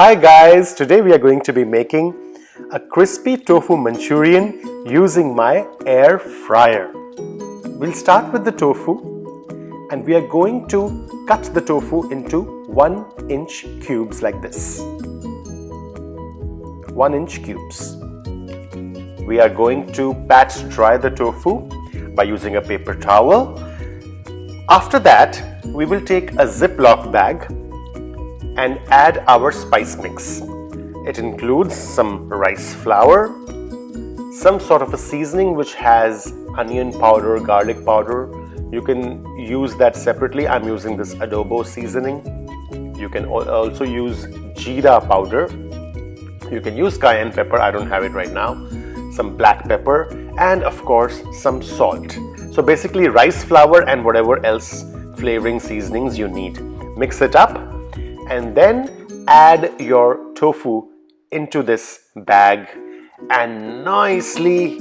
Hi guys, today we are going to be making a crispy tofu Manchurian using my air fryer. We'll start with the tofu and we are going to cut the tofu into 1-inch cubes like this. 1-inch cubes. We are going to pat dry the tofu by using a paper towel. After that, we will take a Ziploc bag and add our spice mix. It includes some rice flour, some sort of a seasoning which has onion powder, garlic powder. You can use that separately. I'm using this adobo seasoning. You can also use jeera powder. You can use cayenne pepper, I don't have it right now. Some black pepper and of course some salt. So basically rice flour and whatever else flavoring seasonings you need. Mix it up and then add your tofu into this bag and nicely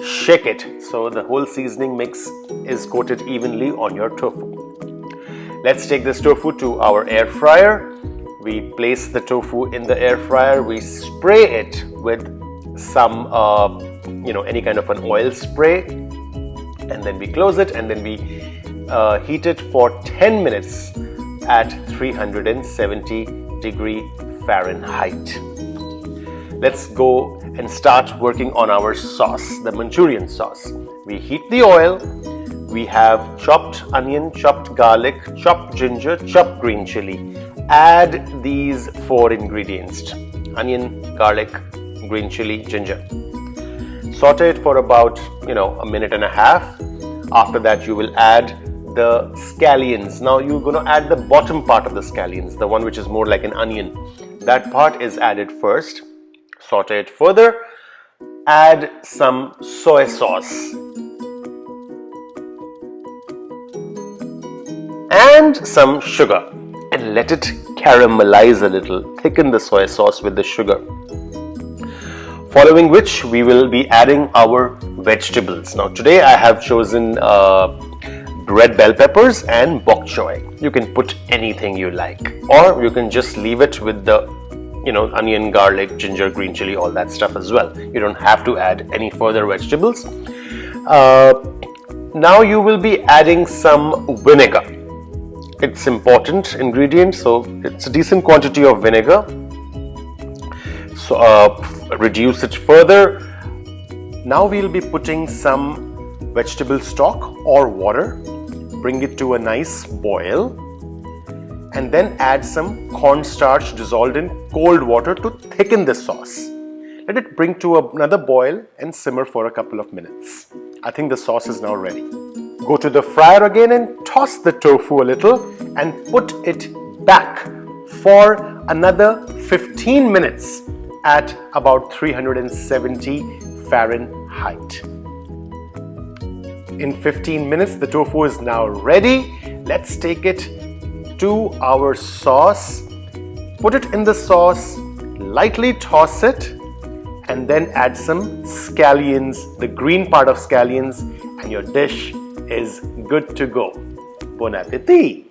shake it so the whole seasoning mix is coated evenly on your tofu. Let's take this tofu to our air fryer. We place the tofu in the air fryer. We spray it with some any kind of an oil spray, and then we close it and then we heat it for 10 minutes at 370°F. Let's go and start working on our sauce, the Manchurian sauce. We heat the oil. We have chopped onion, chopped garlic, chopped ginger, chopped green chili. Add these 4 ingredients: onion, garlic, green chili, ginger. Saute it for about a minute and a half. After that you will add the scallions. Now you're going to add the bottom part of the scallions, the one which is more like an onion. That part is added first. Saute it further. Add some soy sauce and some sugar and let it caramelize a little. Thicken the soy sauce with the sugar. Following which we will be adding our vegetables. Now today I have chosen red bell peppers and bok choy. You can put anything you like, or you can just leave it with the onion, garlic, ginger, green chili, all that stuff as well. You don't have to add any further vegetables. Now you will be adding some vinegar. It's important ingredient, so it's a decent quantity of vinegar. So reduce it further. Now we'll be putting some vegetable stock or water. Bring it to a nice boil and then add some cornstarch dissolved in cold water to thicken the sauce. Let it bring to another boil and simmer for a couple of minutes. I think the sauce is now ready. Go to the fryer again and toss the tofu a little and put it back for another 15 minutes at about 370 Fahrenheit. In 15 minutes, the tofu is now ready. Let's take it to our sauce. Put it in the sauce, lightly toss it, and then add some scallions, the green part of scallions, and your dish is good to go. Bon appetit!